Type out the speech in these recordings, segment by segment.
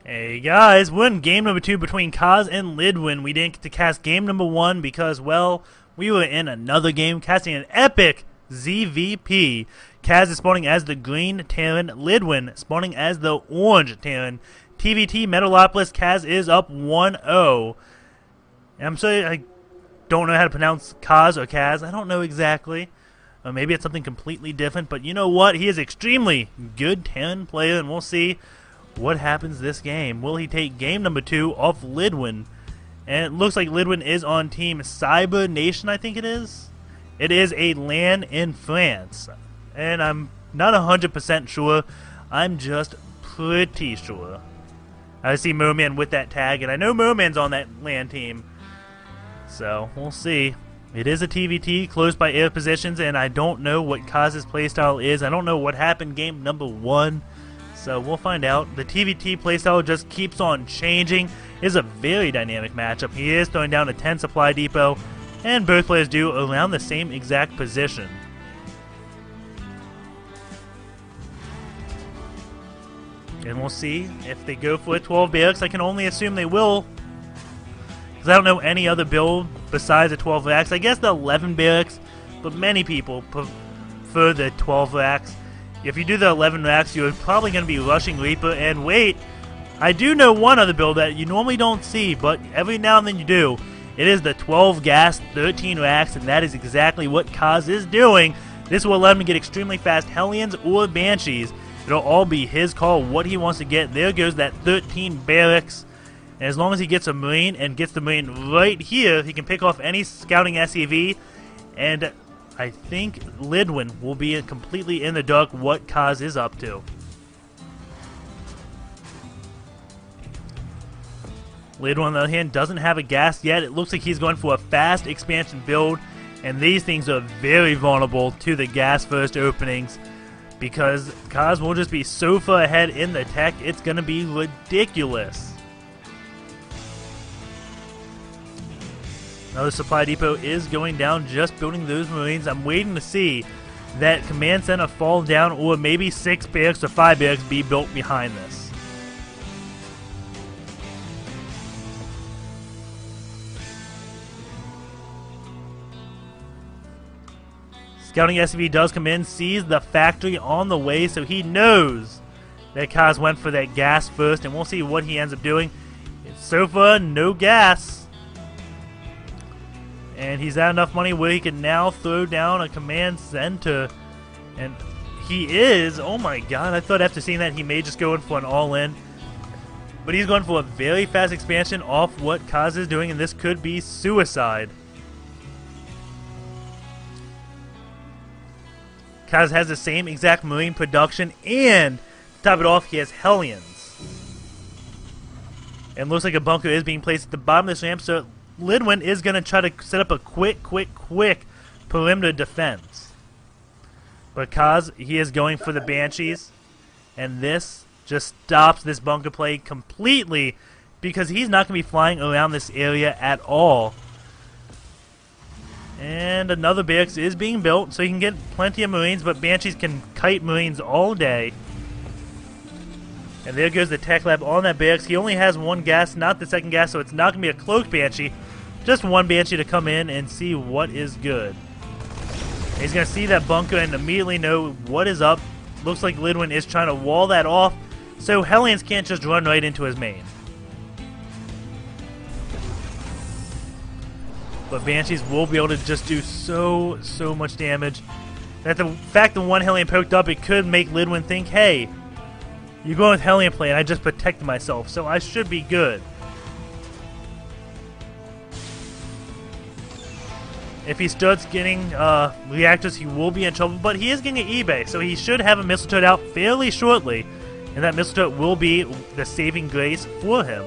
Hey guys, we're in game number 2 between Kaz and Lidwyn. We didn't get to cast game number 1 because, well, we were in another game casting an epic ZVP. Kaz is spawning as the green Terran, Lidwyn spawning as the orange Terran. TVT Metalopolis, Kaz is up 1-0. And I'm sorry, I don't know how to pronounce Kaz or Kaz. I don't know exactly. Or maybe it's something completely different, but you know what? He is extremely good Terran player, and we'll see what happens this game. Will he take game number 2 off Lidwyn? And it looks like Lidwyn is on Team Cyber Nation, I think it is. It is a LAN in France. And I'm not 100% sure. I'm just pretty sure. I see Merman with that tag, and I know Merman's on that LAN team. So, we'll see. It is a TVT, close by air positions, and I don't know what Kaz's playstyle is. I don't know what happened game number 1. So we'll find out. The TVT playstyle just keeps on changing. It is a very dynamic matchup. He is throwing down a 10 supply depot, and both players do around the same exact position. And we'll see if they go for a 12 barracks. I can only assume they will, because I don't know any other build besides a 12 racks. I guess the 11 barracks, but many people prefer the 12 racks. If you do the 11 racks, you're probably going to be rushing Reaper. And wait, I do know one other build that you normally don't see, but every now and then you do. It is the 12 gas, 13 racks, and that is exactly what Kaz is doing. This will allow him to get extremely fast Hellions or Banshees. It'll all be his call what he wants to get. There goes that 13 barracks. And as long as he gets a Marine and gets the Marine right here, he can pick off any scouting SEV. And I think Lidwyn will be completely in the dark what Kaz is up to. Lidwyn, on the other hand, doesn't have a gas yet. It looks like he's going for a fast expansion build, and these things are very vulnerable to the gas first openings because Kaz will just be so far ahead in the tech, it's going to be ridiculous. Another supply depot is going down, just building those Marines. I'm waiting to see that command center fall down, or maybe 6 barracks or 5 barracks be built behind this. Scouting SCV does come in, sees the factory on the way, so he knows that Kaz went for that gas first, and we'll see what he ends up doing. So far, no gas. And he's at enough money where he can now throw down a command center. And he is, oh my god, I thought after seeing that he may just go in for an all-in. But he's going for a very fast expansion off what Kaz is doing, and this could be suicide. Kaz has the same exact Marine production, and to top it off, he has Hellions. And looks like a bunker is being placed at the bottom of this ramp, so Lidwyn is going to try to set up a quick perimeter defense. But Kaz, he is going for the Banshees, and this just stops this bunker play completely because he's not going to be flying around this area at all. And another barracks is being built, so he can get plenty of Marines, but Banshees can kite Marines all day. And there goes the tech lab on that barracks. He only has 1 gas, not the second gas, so it's not going to be a cloaked Banshee. Just 1 Banshee to come in and see what is good. He's going to see that bunker and immediately know what is up. Looks like Lidwyn is trying to wall that off, so Hellions can't just run right into his main. But Banshees will be able to just do so much damage. That the fact that 1 Hellion poked up, it could make Lidwyn think, hey, you're going with Hellion play, and I just protected myself, so I should be good. If he starts getting reactors, he will be in trouble, but he is getting an eBay, so he should have a missile turret out fairly shortly, and that missile turret will be the saving grace for him.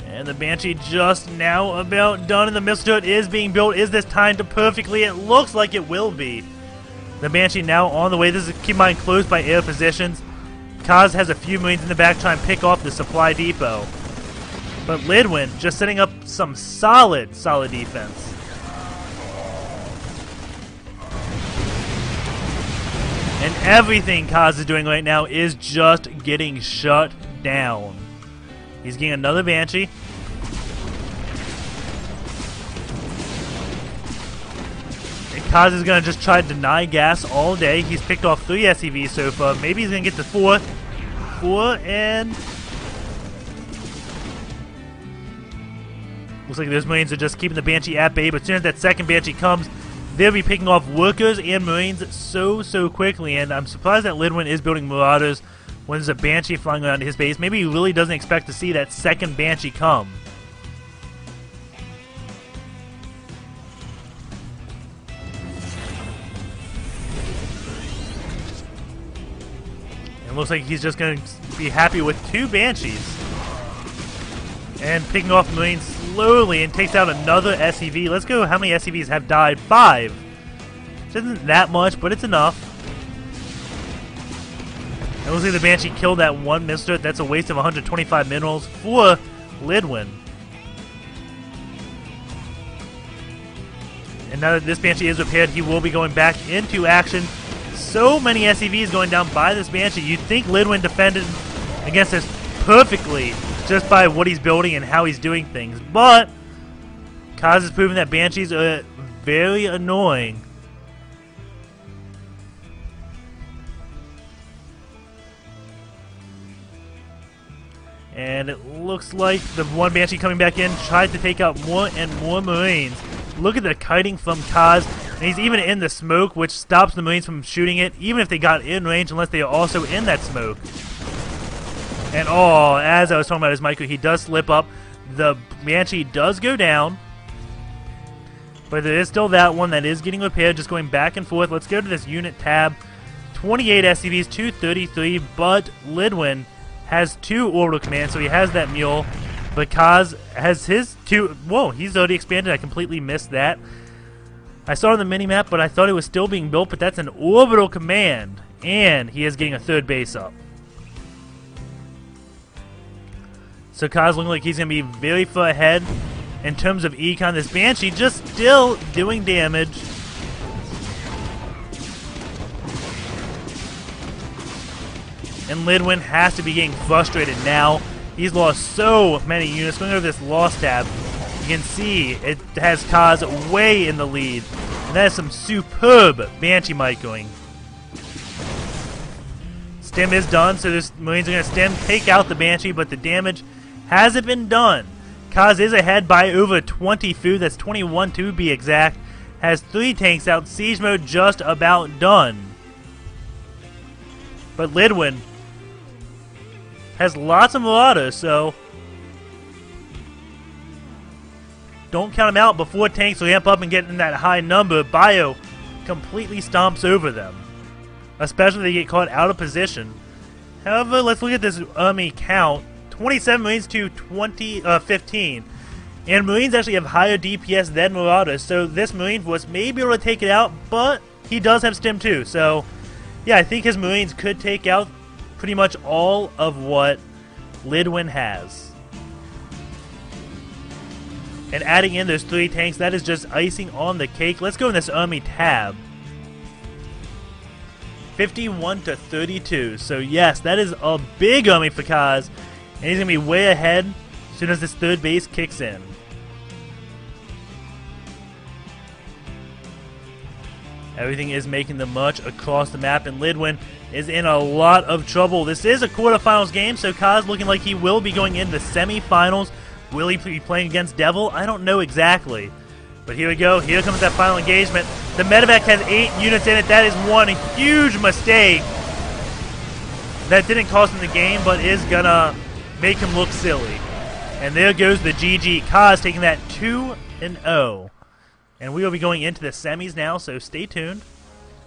And the Banshee just now about done, and the missile turret is being built. Is this timed perfectly? It looks like it will be. The Banshee now on the way. This is, keep in mind, closed by air positions. Kaz has a few Marines in the back trying to pick off the supply depot. But Lidwyn just setting up some solid defense. And everything Kaz is doing right now is just getting shut down. He's getting another Banshee. And Kaz is going to just try to deny gas all day. He's picked off 3 SCVs so far. Maybe he's going to get the 4th. 4 and... looks like those Marines are just keeping the Banshee at bay. But as soon as that second Banshee comes, they'll be picking off workers and Marines so quickly. And I'm surprised that Lidwyn is building Marauders when there's a Banshee flying around his base. Maybe he really doesn't expect to see that second Banshee come. It looks like he's just going to be happy with 2 Banshees. And picking off Marines slowly and takes out another SCV. Let's go how many SCVs have died. 5. Which isn't that much, but it's enough. It looks like the Banshee killed that one mister. That's a waste of 125 minerals for Lidwyn. And now that this Banshee is repaired, he will be going back into action. So many SCVs going down by this Banshee. You'd think Lidwyn defended against this perfectly just by what he's building and how he's doing things. But Kaz has proven that Banshees are very annoying. And it looks like the one Banshee coming back in tried to take out more and more Marines. Look at the kiting from Kaz. And he's even in the smoke, which stops the Marines from shooting it, even if they got in range, unless they are also in that smoke. And oh, as I was talking about his micro, he does slip up. The Banshee does go down. But there is still that one that is getting repaired, just going back and forth. Let's go to this unit tab. 28 SCVs, 233, but Lidwyn has 2 orbital commands, so he has that mule. But Kaz has his 2... Whoa, he's already expanded. I completely missed that. I saw it on the mini-map, but I thought it was still being built, but that's an orbital command. And he is getting a 3rd base up. So Kaz looking like he's going to be very far ahead in terms of econ. This Banshee just still doing damage. And Lidwyn has to be getting frustrated now. He's lost so many units. Going over this loss tab, you can see it has Kaz way in the lead. And that is some superb Banshee microing. Stim is done, so this Marines are going to stim, take out the Banshee, but the damage hasn't been done. Kaz is ahead by over 20 food. That's 21 to be exact. Has 3 tanks out. Siege mode just about done. But Lidwyn has lots of Marauders, so don't count them out before tanks ramp up and get in that high number. Bio completely stomps over them, especially if they get caught out of position. However, let's look at this army count. 27 Marines to 15. And Marines actually have higher DPS than Marauders, so this Marine force may be able to take it out, but he does have Stim too. So, yeah, I think his Marines could take out pretty much all of what Lidwyn has. And adding in those 3 tanks, that is just icing on the cake. Let's go in this army tab. 51 to 32. So yes, that is a big army for Kaz. And he's going to be way ahead as soon as this 3rd base kicks in. Everything is making the march across the map, and Lidwyn is in a lot of trouble. This is a quarterfinals game, so Kaz looking like he will be going into the semifinals. Will he be playing against Devil? I don't know exactly. But here we go. Here comes that final engagement. The medevac has 8 units in it. That is one huge mistake that didn't cost him the game, but is going to make him look silly. And there goes the GG. Kaz taking that 2-0. And we will be going into the semis now, so stay tuned.